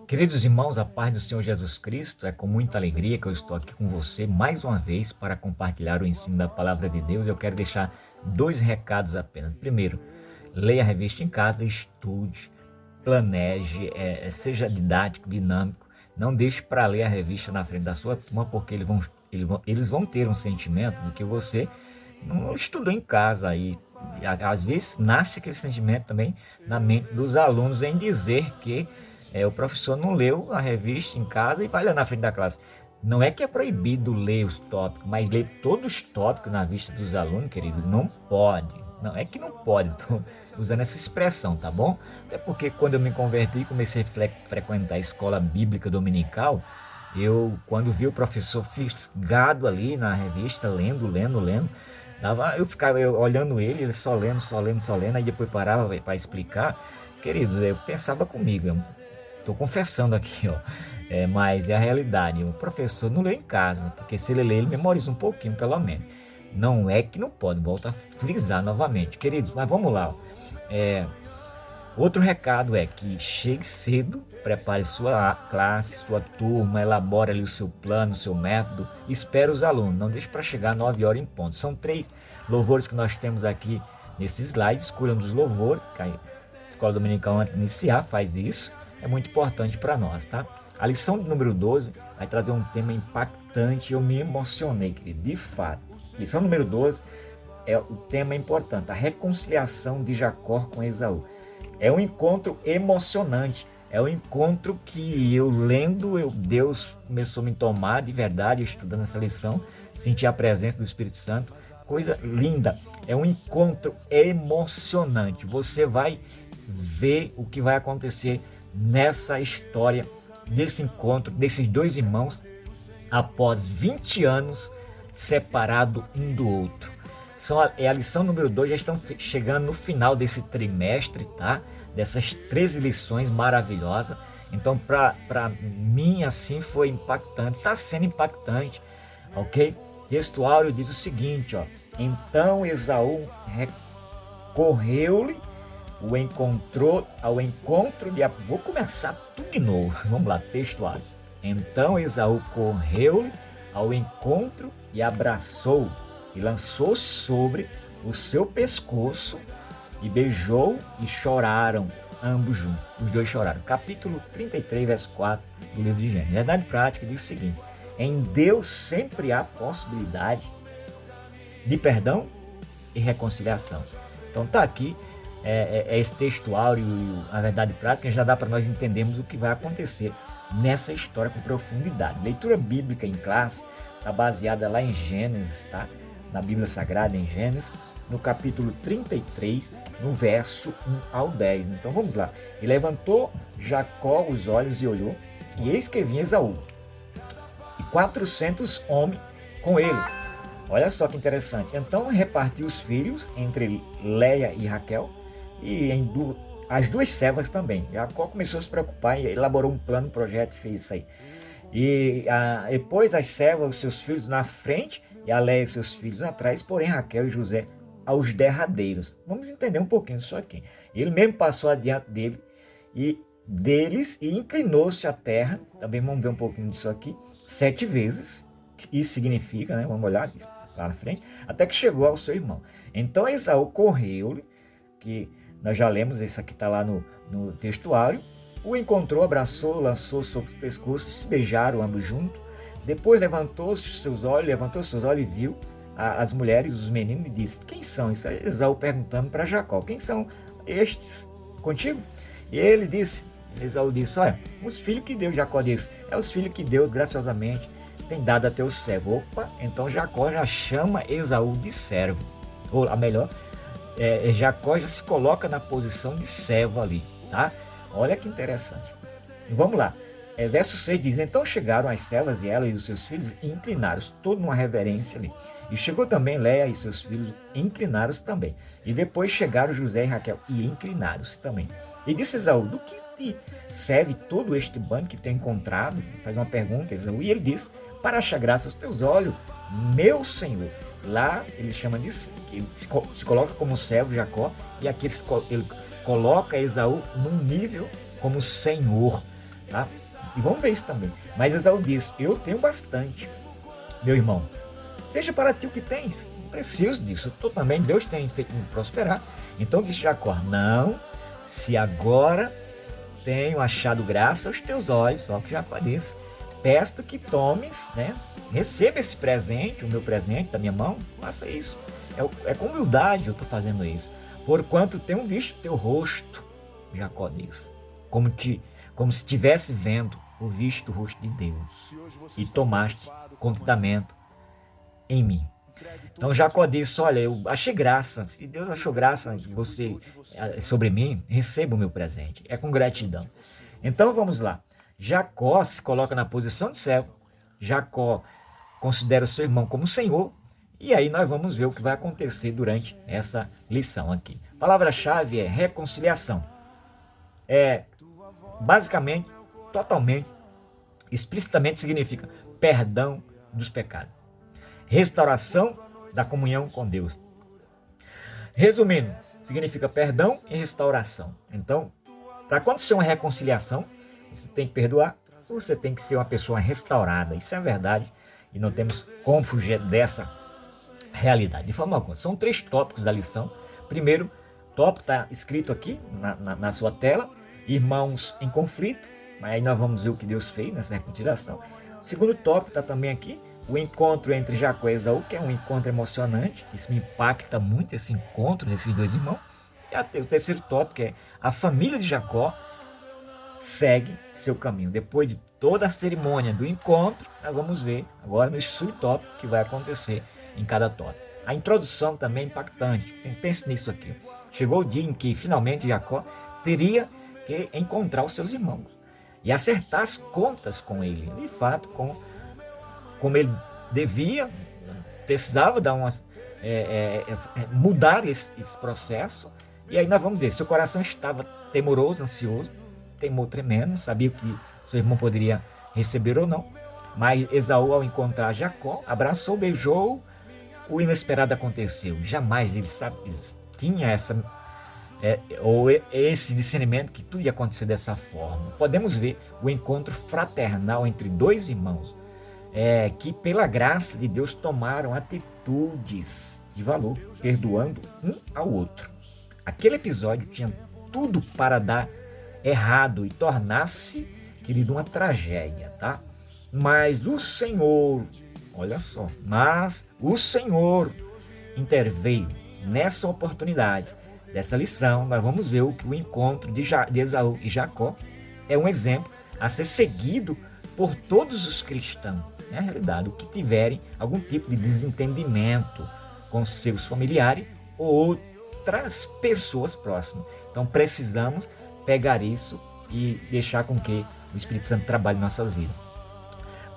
Queridos irmãos, a paz do Senhor Jesus Cristo, é com muita alegria que eu estou aqui com você mais uma vez para compartilhar o ensino da palavra de Deus. Eu quero deixar dois recados apenas. Primeiro, leia a revista em casa, estude, planeje, seja didático, dinâmico. Não deixe para ler a revista na frente da sua turma, porque eles vão ter um sentimento de que você não estudou em casa. Às vezes nasce aquele sentimento também na mente dos alunos em dizer que o professor não leu a revista em casa e vai lá na frente da classe. Não é que é proibido ler os tópicos, mas ler todos os tópicos na vista dos alunos, querido, não pode. Não é que não pode, estou usando essa expressão, tá bom? Até porque quando eu me converti e comecei a frequentar a escola bíblica dominical, quando vi o professor fisgado ali na revista, lendo, eu ficava olhando ele só lendo, aí depois parava para explicar. Querido, eu pensava comigo, estou confessando aqui, ó. Mas é a realidade. O professor não lê em casa, porque se ele lê, ele memoriza um pouquinho, pelo menos. Não é que não pode, volta a frisar novamente. Queridos, mas vamos lá. Ó. Outro recado é que chegue cedo, prepare sua classe, sua turma, elabore ali o seu plano, o seu método, espere os alunos, não deixe para chegar 9 horas em ponto. São 3 louvores que nós temos aqui nesse slide, escolha um dos louvores, que a Escola Dominical antes de iniciar faz isso, é muito importante para nós, tá? A lição de número 12 vai trazer um tema impactante, eu me emocionei, querido, de fato. Lição número 12 o tema importante, a reconciliação de Jacó com Esaú. É um encontro emocionante, é um encontro que Deus começou a me tomar de verdade, estudando essa lição, senti a presença do Espírito Santo, coisa linda, é um encontro emocionante, você vai ver o que vai acontecer nessa história, desse encontro, desses dois irmãos, após 20 anos separados um do outro. É a lição número 2, já estão chegando no final desse trimestre, tá? Dessas 13 lições maravilhosas. Então, para mim, assim, foi impactante, está sendo impactante, ok? Textuário diz o seguinte, ó. Então Esaú recorreu-lhe, o encontrou ao encontro de... Vou começar tudo de novo, vamos lá, textuário. Então Esaú correu-lhe ao encontro e abraçou e lançou-se sobre o seu pescoço e beijou e choraram ambos juntos. Os dois choraram. Capítulo 33, verso 4 do livro de Gênesis. Verdade prática diz o seguinte: em Deus sempre há possibilidade de perdão e reconciliação. Então tá aqui esse textuário e a verdade prática, já dá para nós entendermos o que vai acontecer nessa história com profundidade. Leitura bíblica em classe está baseada lá em Gênesis, tá? Na Bíblia Sagrada, em Gênesis, no capítulo 33, no verso 1 ao 10. Então vamos lá. E levantou Jacó os olhos e olhou, e eis que vinha Esaú, e 400 homens com ele. Olha só que interessante. Então repartiu os filhos entre Léia e Raquel, e as duas servas também. Jacó começou a se preocupar e elaborou um plano, um projeto, fez isso aí. E depois as servas, os seus filhos na frente, e a Léia e seus filhos atrás, porém Raquel e José aos derradeiros. Vamos entender um pouquinho disso aqui. Ele mesmo passou adiante deles e inclinou-se à terra, também vamos ver um pouquinho disso aqui, 7 vezes, isso significa, né? Vamos olhar lá na frente, até que chegou ao seu irmão. Então Esaú correu-lhe, que nós já lemos, isso aqui está lá no textuário, o encontrou, abraçou, lançou sobre o pescoço, se beijaram ambos juntos. Depois levantou seus olhos e viu as mulheres, os meninos, e disse: quem são? Isso é Esaú perguntando para Jacó: quem são estes contigo? E Esaú disse: olha, os filhos que Deus, Jacó disse, os filhos que Deus graciosamente tem dado a teu servo. Opa, então Jacó já chama Esaú de servo. Ou a melhor, Jacó já se coloca na posição de servo ali, tá? Olha que interessante. Vamos lá. Verso 6 diz: então chegaram as servas e ela e os seus filhos e inclinaram-se, toda uma reverência ali. E chegou também Léia e seus filhos e inclinaram-se também. E depois chegaram José e Raquel e inclinaram-se também. E disse Esaú: do que te serve todo este bando que tem encontrado? Faz uma pergunta, Esaú. E ele diz: para achar graça aos teus olhos, meu senhor. Lá ele chama de, ele se coloca como servo Jacó, e aqui ele coloca Esaú num nível como Senhor, tá? E vamos ver isso também. Mas Esaú diz, eu tenho bastante, meu irmão. Seja para ti o que tens. Não preciso disso. Eu também, Deus tem feito me prosperar. Então disse Jacó, não, se agora tenho achado graça aos teus olhos, só que Jacó disse, peço que tomes, né? Receba esse presente, o meu presente da minha mão, faça isso. É com humildade eu estou fazendo isso. Porquanto tenho visto teu rosto, Jacó diz, como se estivesse vendo o visto o rosto de Deus, e tomaste contentamento em mim. Então Jacó disse, olha, eu achei graça, se Deus achou graça sobre mim, receba o meu presente, é com gratidão. Então vamos lá, Jacó se coloca na posição de servo, Jacó considera o seu irmão como Senhor, e aí nós vamos ver o que vai acontecer durante essa lição aqui. A palavra-chave é reconciliação. Basicamente, totalmente, explicitamente significa perdão dos pecados. Restauração da comunhão com Deus. Resumindo, significa perdão e restauração. Então, para acontecer uma reconciliação, você tem que perdoar, ou você tem que ser uma pessoa restaurada. Isso é verdade e não temos como fugir dessa realidade. De forma alguma. São 3 tópicos da lição. Primeiro tópico está escrito aqui na sua tela, irmãos em conflito. Aí nós vamos ver o que Deus fez nessa reconciliação. O segundo tópico está também aqui, o encontro entre Jacó e Esaú, que é um encontro emocionante. Isso me impacta muito, esse encontro desses dois irmãos. E o terceiro tópico é a família de Jacó segue seu caminho. Depois de toda a cerimônia do encontro, nós vamos ver agora no subtópico que vai acontecer em cada tópico. A introdução também é impactante. Pense nisso aqui. Chegou o dia em que finalmente Jacó teria que encontrar os seus irmãos e acertar as contas com ele. De fato, como ele devia, precisava dar mudar esse processo. E aí nós vamos ver, seu coração estava temoroso, ansioso, temor tremendo, sabia que seu irmão poderia receber ou não. Mas Esaú, ao encontrar Jacó, abraçou, beijou, o inesperado aconteceu. Jamais ele tinha esse discernimento que tudo ia acontecer dessa forma. Podemos ver o encontro fraternal entre dois irmãos, que pela graça de Deus tomaram atitudes de valor, perdoando um ao outro. Aquele episódio tinha tudo para dar errado e tornar-se, querido, uma tragédia, tá? Mas o Senhor, olha só, o Senhor interveio nessa oportunidade dessa lição. Nós vamos ver que o encontro de Esaú e Jacó é um exemplo a ser seguido por todos os cristãos, na realidade, o que tiverem algum tipo de desentendimento com seus familiares ou outras pessoas próximas. Então precisamos pegar isso e deixar com que o Espírito Santo trabalhe em nossas vidas.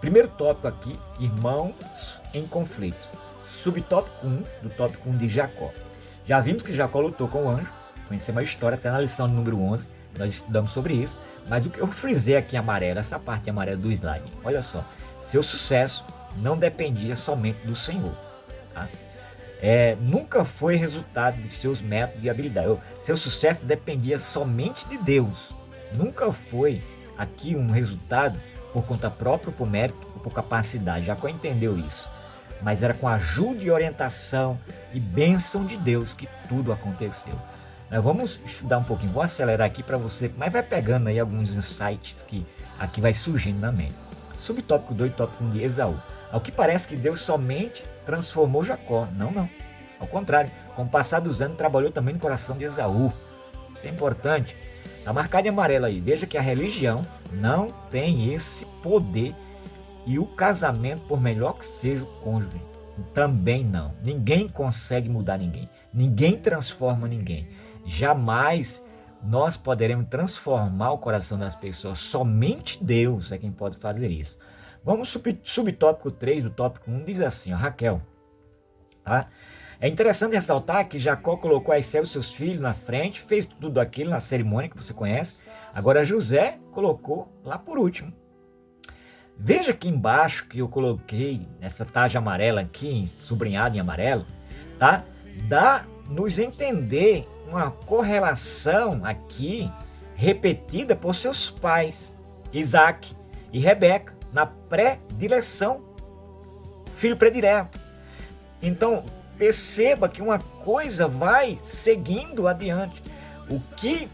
Primeiro tópico aqui, irmãos em conflito. Subtópico 1 do tópico 1 de Jacó. Já vimos que Jacó lutou com o anjo, conhecemos a história até na lição número 11, nós estudamos sobre isso, mas o que eu frisei aqui em amarelo, essa parte amarela do slide, olha só, seu sucesso não dependia somente do Senhor, tá? Nunca foi resultado de seus métodos e habilidades. Seu sucesso dependia somente de Deus. Nunca foi aqui um resultado por conta própria, por mérito ou por capacidade. Jacó entendeu isso. Mas era com a ajuda e orientação e bênção de Deus que tudo aconteceu. Nós vamos estudar um pouquinho, vou acelerar aqui para você, mas vai pegando aí alguns insights que aqui vai surgindo na mente. Subtópico 2, tópico 1 de Esaú. Ao que parece que Deus somente transformou Jacó. Não. Ao contrário, com o passar dos anos, trabalhou também no coração de Esaú. Isso é importante. Está marcado em amarelo aí. Veja que a religião não tem esse poder. E o casamento, por melhor que seja o cônjuge, também não. Ninguém consegue mudar ninguém. Ninguém transforma ninguém. Jamais nós poderemos transformar o coração das pessoas. Somente Deus é quem pode fazer isso. Vamos subtópico 3 do tópico 1, diz assim, ó, Raquel. Tá? É interessante ressaltar que Jacó colocou a Isé e os seus filhos na frente, fez tudo aquilo na cerimônia que você conhece. Agora José colocou lá por último. Veja aqui embaixo que eu coloquei essa tarja amarela aqui, sublinhada em amarelo, tá? Dá-nos entender uma correlação aqui repetida por seus pais, Isaac e Rebeca, na predileção, filho predileto. Então, perceba que uma coisa vai seguindo adiante. O que,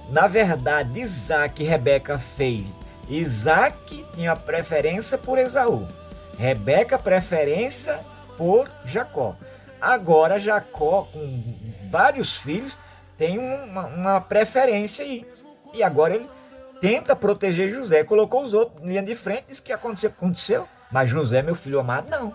na verdade, Isaac e Rebeca fez? Isaac tinha preferência por Esaú, Rebeca preferência por Jacó. Agora Jacó, com vários filhos, tem uma preferência aí. E agora ele tenta proteger José, colocou os outros em linha de frente, disse que aconteceu, mas José, meu filho amado, não.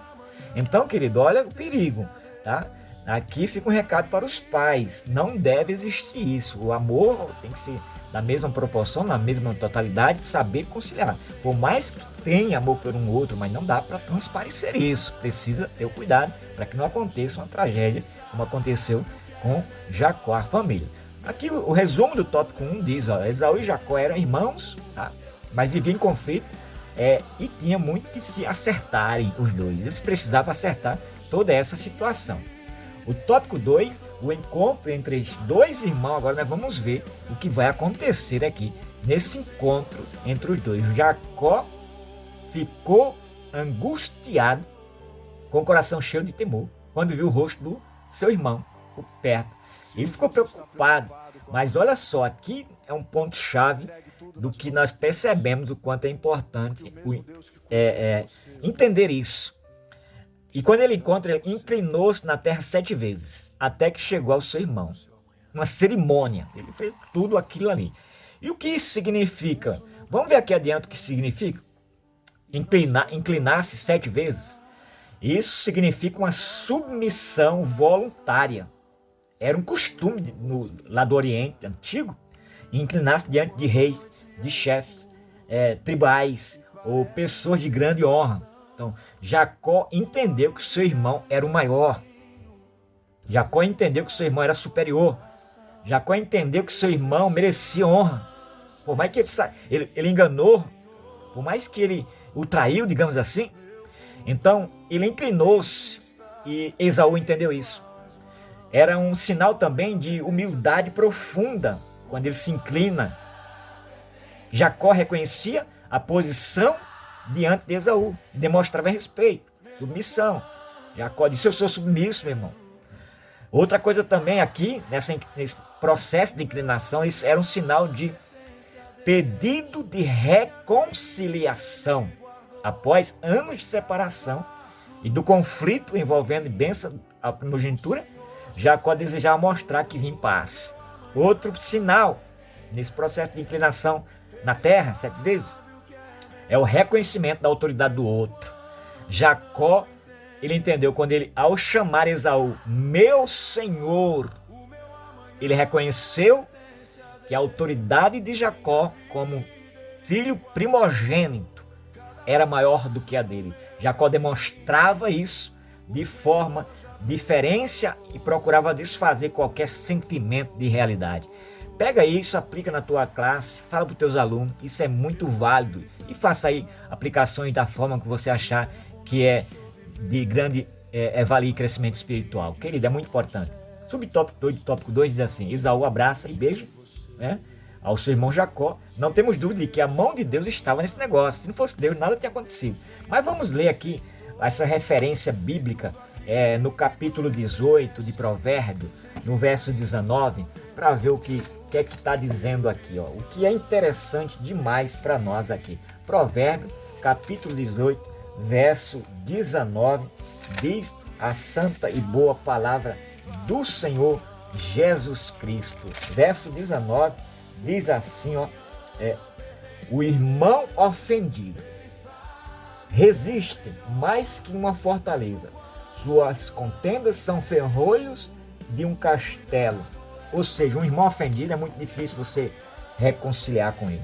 Então, querido, olha o perigo, tá? Aqui fica um recado para os pais, não deve existir isso. O amor tem que ser da mesma proporção, na mesma totalidade, saber conciliar. Por mais que tenha amor por um outro, mas não dá para transparecer isso. Precisa ter o cuidado para que não aconteça uma tragédia como aconteceu com Jacó, a família. Aqui o resumo do tópico 1 diz, ó, Esaú e Jacó eram irmãos, tá? Mas viviam em conflito e tinha muito que se acertarem os dois. Eles precisavam acertar toda essa situação. O tópico 2, o encontro entre os dois irmãos, agora nós vamos ver o que vai acontecer aqui nesse encontro entre os dois. Jacó ficou angustiado, com o coração cheio de temor, quando viu o rosto do seu irmão por perto. Ele ficou preocupado, mas olha só, aqui é um ponto-chave do que nós percebemos o quanto é importante entender isso. E quando ele encontra, ele inclinou-se na terra 7 vezes, até que chegou ao seu irmão. Uma cerimônia, ele fez tudo aquilo ali. E o que isso significa? Vamos ver aqui adiante o que significa? Inclinar-se 7 vezes. Isso significa uma submissão voluntária. Era um costume lá do Oriente Antigo, inclinar-se diante de reis, de chefes tribais ou pessoas de grande honra. Então, Jacó entendeu que seu irmão era o maior. Jacó entendeu que seu irmão era superior. Jacó entendeu que seu irmão merecia honra. Por mais que ele enganou, por mais que ele o traiu, digamos assim. Então, ele inclinou-se e Esaú entendeu isso. Era um sinal também de humildade profunda quando ele se inclina. Jacó reconhecia a posição diante de Esaú, demonstrava respeito, submissão. Jacó disse, eu sou submisso, meu irmão. Outra coisa também aqui, nesse processo de inclinação, isso era um sinal de pedido de reconciliação. Após anos de separação e do conflito envolvendo bênção à primogenitura, Jacó desejava mostrar que vinha em paz. Outro sinal nesse processo de inclinação na terra, 7 vezes, é o reconhecimento da autoridade do outro. Jacó, ele entendeu quando ele, ao chamar Esaú, meu senhor, ele reconheceu que a autoridade de Jacó como filho primogênito era maior do que a dele. Jacó demonstrava isso de forma diferença e procurava desfazer qualquer sentimento de realidade. Pega isso, aplica na tua classe, fala para os teus alunos, isso é muito válido e faça aí aplicações da forma que você achar que é de grande valia e crescimento espiritual. Querido, é muito importante. Tópico 2 diz assim, Esaú abraça e beija, né, ao seu irmão Jacó. Não temos dúvida de que a mão de Deus estava nesse negócio. Se não fosse Deus, nada tinha acontecido. Mas vamos ler aqui essa referência bíblica no capítulo 18 de Provérbios, no verso 19, para ver o que é que está dizendo aqui, ó. O que é interessante demais para nós aqui. Provérbios, capítulo 18, verso 19, diz a santa e boa palavra do Senhor Jesus Cristo. Verso 19 diz assim, ó, o irmão ofendido resiste mais que uma fortaleza. Suas contendas são ferrolhos de um castelo. Ou seja, um irmão ofendido é muito difícil você reconciliar com ele.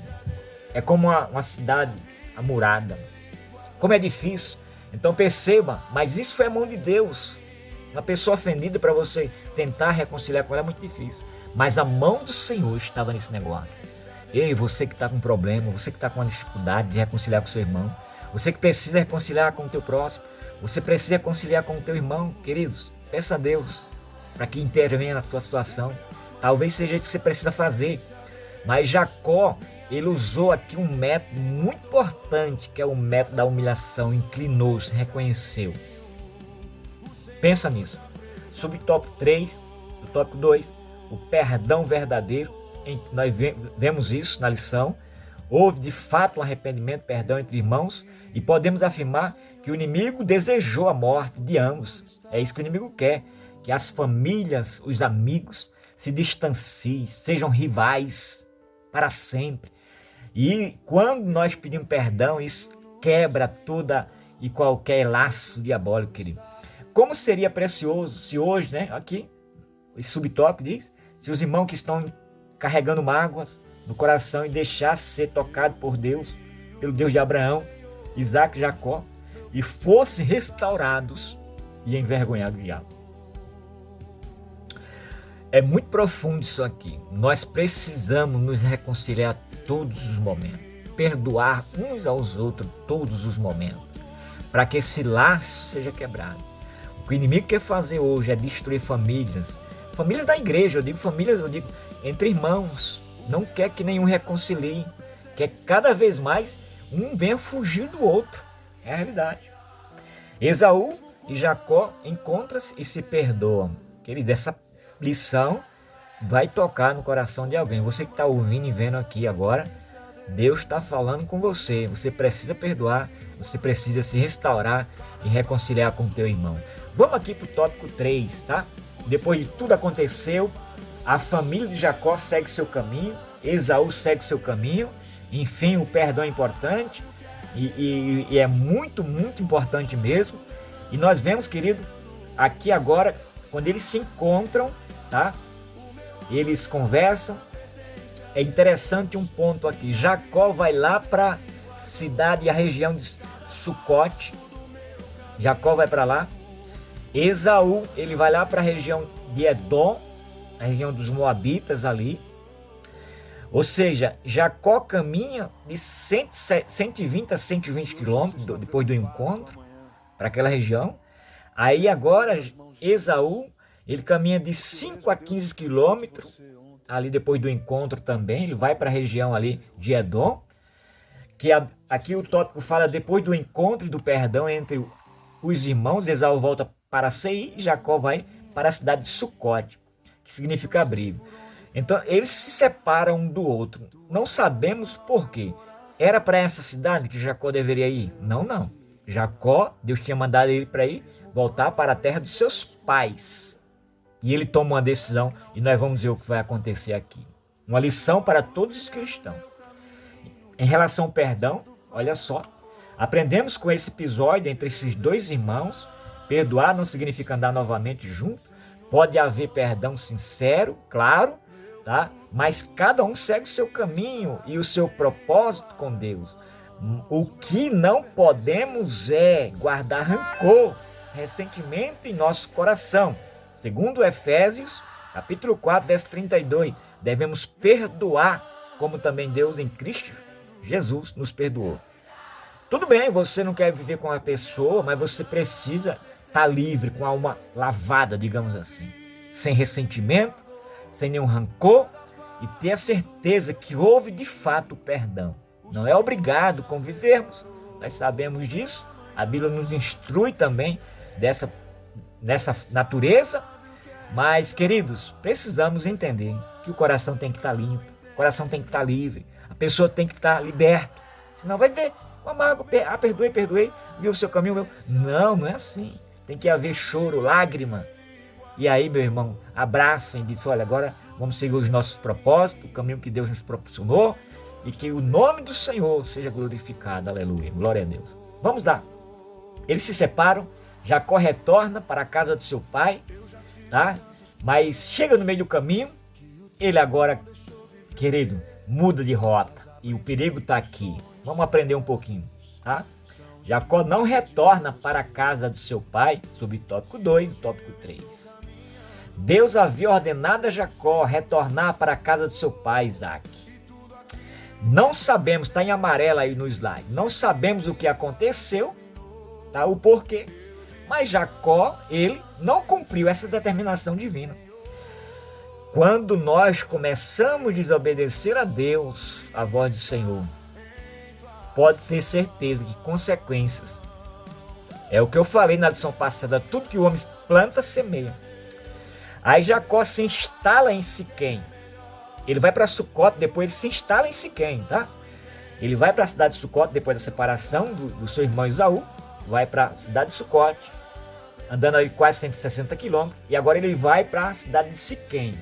É como uma cidade amurada. Como é difícil. Então perceba, mas isso foi a mão de Deus. Uma pessoa ofendida, para você tentar reconciliar com ela é muito difícil. Mas a mão do Senhor estava nesse negócio. Ei, você que está com problema, você que está com uma dificuldade de reconciliar com seu irmão, você que precisa reconciliar com o teu próximo, você precisa reconciliar com o teu irmão, queridos, peça a Deus para que intervenha na tua situação. Talvez seja isso que você precisa fazer. Mas Jacó, ele usou aqui um método muito importante, que é o método da humilhação, inclinou-se, reconheceu. Pensa nisso. Subtópico 3, do tópico 2, o perdão verdadeiro. Nós vemos isso na lição. Houve de fato um arrependimento, perdão entre irmãos, e podemos afirmar que o inimigo desejou a morte de ambos. É isso que o inimigo quer, que as famílias, os amigos se distanciem, sejam rivais para sempre. E quando nós pedimos perdão, isso quebra toda e qualquer laço diabólico, querido. Como seria precioso se hoje, aqui, esse subtópico diz, se os irmãos que estão carregando mágoas no coração e deixassem ser tocado por Deus, pelo Deus de Abraão, Isaac e Jacó, e fossem restaurados e envergonhados do diabo. É muito profundo isso aqui. Nós precisamos nos reconciliar todos os momentos, perdoar uns aos outros todos os momentos, para que esse laço seja quebrado. O que o inimigo quer fazer hoje é destruir famílias da igreja, eu digo entre irmãos. Não quer que nenhum reconcilie, quer cada vez mais um venha fugir do outro. É a realidade. Esaú e Jacó encontram-se e se perdoam. Querido, essa lição vai tocar no coração de alguém. Você que está ouvindo e vendo aqui agora, Deus está falando com você. Você precisa perdoar, você precisa se restaurar e reconciliar com o teu irmão. Vamos aqui para o tópico 3, tá? Depois de tudo aconteceu, a família de Jacó segue seu caminho, Esaú segue seu caminho. Enfim, o perdão é importante e é muito, muito importante mesmo. E nós vemos, querido, aqui agora, quando eles se encontram, tá? Eles conversam. É interessante um ponto aqui. Jacó vai lá para a cidade e a região de Sucote. Jacó vai para lá. Esaú, ele vai lá para a região de Edom, a região dos Moabitas ali. Ou seja, Jacó caminha de 120 a 120 quilômetros depois do encontro para aquela região. Aí agora Esaú, ele caminha de 5 a 15 quilômetros ali depois do encontro também. Ele vai para a região ali de Edom, que aqui o tópico fala depois do encontro e do perdão entre os irmãos. Esaú volta para Seir e Jacó vai para a cidade de Sucote, que significa abrigo. Então, eles se separam um do outro. Não sabemos por quê. Era para essa cidade que Jacó deveria ir? Não. Jacó, Deus tinha mandado ele para ir, voltar para a terra dos seus pais. E ele toma uma decisão e nós vamos ver o que vai acontecer aqui. Uma lição para todos os cristãos. Em relação ao perdão, olha só. Aprendemos com esse episódio entre esses dois irmãos. Perdoar não significa andar novamente junto. Pode haver perdão sincero, claro, tá? Mas cada um segue o seu caminho e o seu propósito com Deus. O que não podemos é guardar rancor, ressentimento em nosso coração. Segundo Efésios, capítulo 4, verso 32, devemos perdoar, como também Deus em Cristo Jesus nos perdoou. Tudo bem, você não quer viver com a pessoa, mas você precisa estar livre, com a alma lavada, digamos assim, sem ressentimento, sem nenhum rancor, e ter a certeza que houve de fato perdão. Não é obrigado convivermos, nós sabemos disso, a Bíblia nos instrui também dessa natureza, mas, queridos, precisamos entender que o coração tem que estar limpo, o coração tem que estar livre, a pessoa tem que estar liberta, senão vai ver com a mágoa, perdoei, viu o seu caminho, meu. Não é assim. Tem que haver choro, lágrima. E aí, meu irmão, abracem e diz, olha, agora vamos seguir os nossos propósitos, o caminho que Deus nos proporcionou, e que o nome do Senhor seja glorificado. Aleluia, glória a Deus. Vamos lá. Eles se separam, Jacó retorna para a casa do seu pai, tá? Mas chega no meio do caminho, ele agora, querido, muda de rota. E o perigo está aqui. Vamos aprender um pouquinho, tá? Jacó não retorna para a casa de seu pai, subtópico 2, tópico 3. Deus havia ordenado a Jacó retornar para a casa de seu pai, Isaac. Não sabemos, está em amarelo aí no slide, não sabemos o que aconteceu, tá? O porquê, mas Jacó, ele não cumpriu essa determinação divina. Quando nós começamos a desobedecer a Deus, a voz do Senhor, pode ter certeza que consequências. É o que eu falei na lição passada, tudo que o homem planta, semeia. Aí Jacó se instala em Siquém. Ele vai para Sucote, depois ele se instala em Siquém, tá? Ele vai para a cidade de Sucote, depois da separação do seu irmão Esaú, vai para a cidade de Sucote, andando ali quase 160 quilômetros, e agora ele vai para a cidade de Siquém.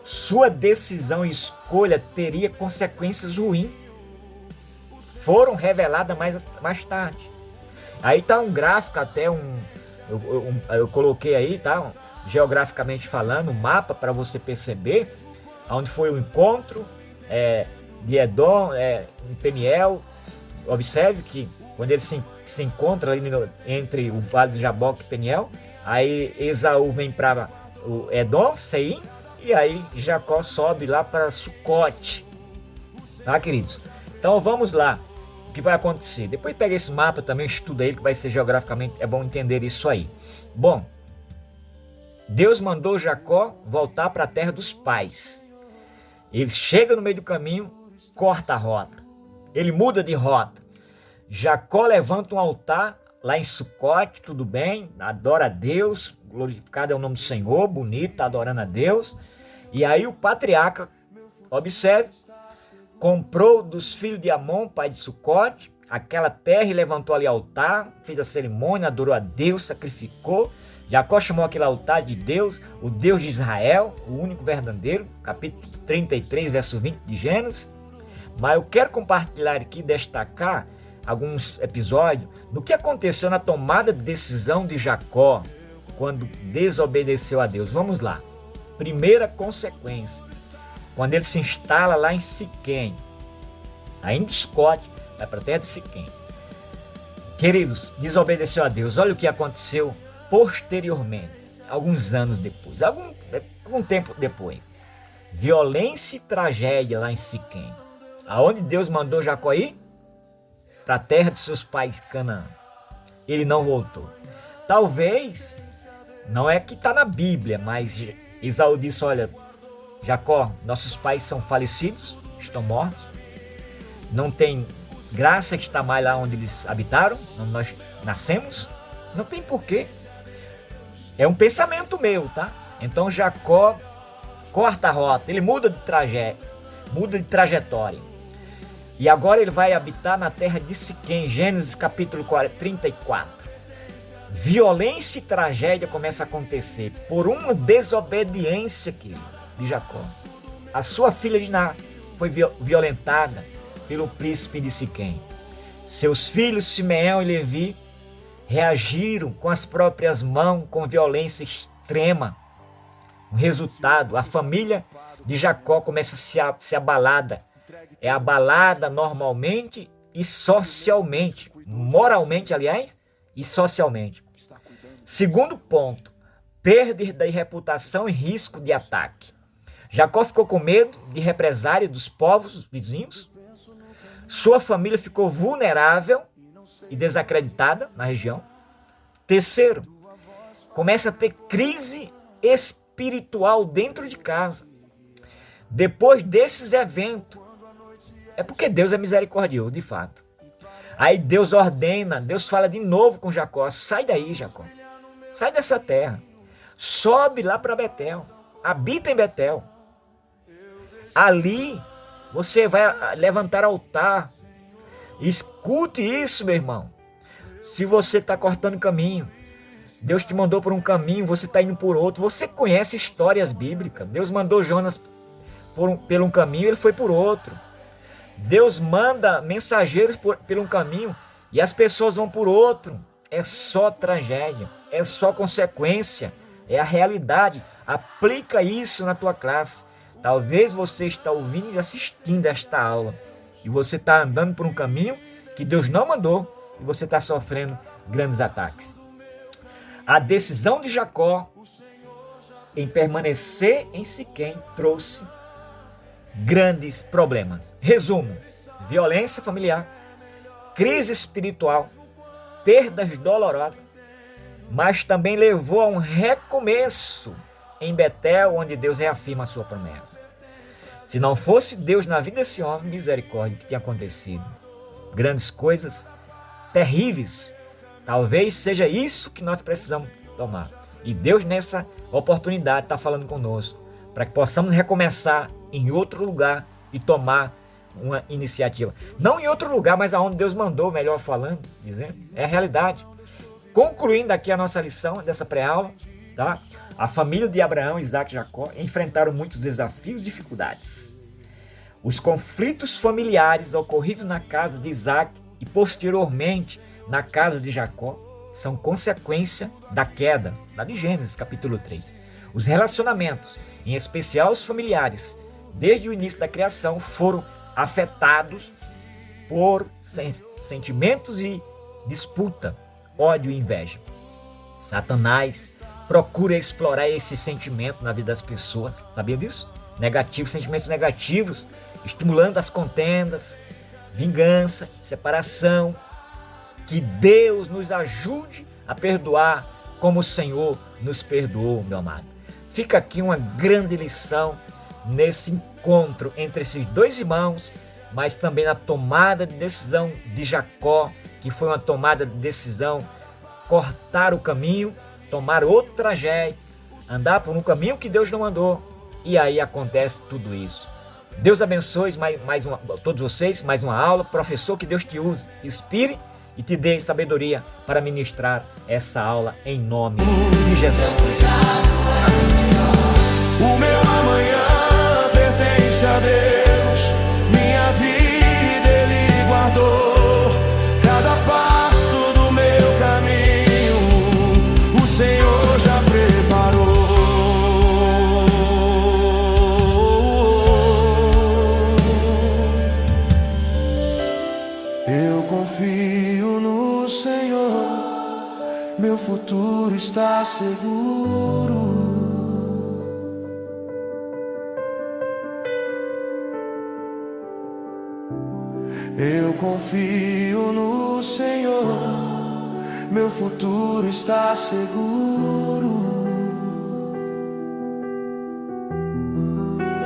Sua decisão e escolha teria consequências ruins. Foram reveladas mais tarde. Aí tá um gráfico, até eu coloquei aí, tá? Geograficamente falando, um mapa para você perceber onde foi o encontro de Edom, em Peniel. Observe que quando ele se encontra ali entre o Vale do Jaboque e Peniel, aí Esaú vem para o Edom, Seim, e aí Jacó sobe lá para Sucote. Tá, queridos? Então vamos lá. O que vai acontecer? Depois pega esse mapa também, estuda ele, que vai ser geograficamente, é bom entender isso aí. Bom, Deus mandou Jacó voltar para a terra dos pais. Ele chega no meio do caminho, corta a rota. Ele muda de rota. Jacó levanta um altar lá em Sucote, tudo bem, adora a Deus, glorificado é o nome do Senhor, bonito, está adorando a Deus. E aí o patriarca, observe, comprou dos filhos de Amon, pai de Sucote, aquela terra e levantou ali altar, fez a cerimônia, adorou a Deus, sacrificou. Jacó chamou aquele altar de Deus, o Deus de Israel, o único verdadeiro, capítulo 33, verso 20 de Gênesis. Mas eu quero compartilhar aqui, destacar alguns episódios do que aconteceu na tomada de decisão de Jacó quando desobedeceu a Deus. Vamos lá. Primeira consequência, quando ele se instala lá em Siquém, saindo de Sucote, vai para a terra de Siquém. Queridos, desobedeceu a Deus. Olha o que aconteceu posteriormente, alguns anos depois, algum tempo depois. Violência e tragédia lá em Siquém. Aonde Deus mandou Jacó ir? Para a terra de seus pais, Canaã. Ele não voltou. Talvez, não é que está na Bíblia, mas Esaú disse, olha, Jacó, nossos pais são falecidos, estão mortos. Não tem graça que está mais lá onde eles habitaram, onde nós nascemos. Não tem porquê. É um pensamento meu, tá? Então Jacó corta a rota, ele muda de trajetória. E agora ele vai habitar na terra de Siquém, Gênesis capítulo 34. Violência e tragédia começa a acontecer por uma desobediência, querido, de Jacó. A sua filha Diná foi violentada pelo príncipe de Siquém. Seus filhos Simeão e Levi reagiram com as próprias mãos com violência extrema. O resultado, a família de Jacó começa a ser abalada. É abalada normalmente e socialmente. Moralmente, aliás, e socialmente. Segundo ponto, perda de reputação e risco de ataque. Jacó ficou com medo de represália dos povos vizinhos. Sua família ficou vulnerável e desacreditada na região. Terceiro, começa a ter crise espiritual dentro de casa. Depois desses eventos, é porque Deus é misericordioso, de fato. Aí Deus ordena, Deus fala de novo com Jacó, sai daí, Jacó. Sai dessa terra. Sobe lá para Betel. Habita em Betel. Ali você vai levantar altar. Escute isso, meu irmão. Se você está cortando caminho, Deus te mandou por um caminho, você está indo por outro. Você conhece histórias bíblicas. Deus mandou Jonas por um caminho, ele foi por outro. Deus manda mensageiros por um caminho e as pessoas vão por outro. É só tragédia, é só consequência, é a realidade. Aplica isso na tua classe. Talvez você está ouvindo e assistindo esta aula e você está andando por um caminho que Deus não mandou e você está sofrendo grandes ataques. A decisão de Jacó em permanecer em Siquém trouxe grandes problemas. Resumo: violência familiar, crise espiritual, perdas dolorosas, mas também levou a um recomeço em Betel, onde Deus reafirma a sua promessa. Se não fosse Deus na vida desse homem, misericórdia, o que tinha acontecido? Grandes coisas terríveis. Talvez seja isso que nós precisamos tomar. E Deus, nessa oportunidade, está falando conosco, para que possamos recomeçar em outro lugar e tomar uma iniciativa. Não em outro lugar, mas aonde Deus mandou, melhor falando, dizendo. É a realidade. Concluindo aqui a nossa lição dessa pré-aula, tá? A família de Abraão, Isaac e Jacó enfrentaram muitos desafios e dificuldades. Os conflitos familiares ocorridos na casa de Isaac e posteriormente na casa de Jacó são consequência da queda, lá de Gênesis capítulo 3. Os relacionamentos, em especial os familiares, desde o início da criação, foram afetados por sentimentos de disputa, ódio e inveja. Satanás procura explorar esse sentimento na vida das pessoas, sabia disso? Negativos, sentimentos negativos, estimulando as contendas, vingança, separação. Que Deus nos ajude a perdoar como o Senhor nos perdoou, meu amado. Fica aqui uma grande lição nesse encontro entre esses dois irmãos, mas também na tomada de decisão de Jacó, que foi uma tomada de decisão, cortar o caminho, tomar outro trajeto, andar por um caminho que Deus não andou, e aí acontece tudo isso. Deus abençoe todos vocês, mais uma aula. Professor, que Deus te use, inspire e te dê sabedoria para ministrar essa aula em nome de Jesus Cristo. O meu amanhã pertence a Deus, minha vida Ele guardou, cada passo do meu caminho, o Senhor já preparou. Eu confio no Senhor, meu futuro está seguro. Eu confio no Senhor, meu futuro está seguro.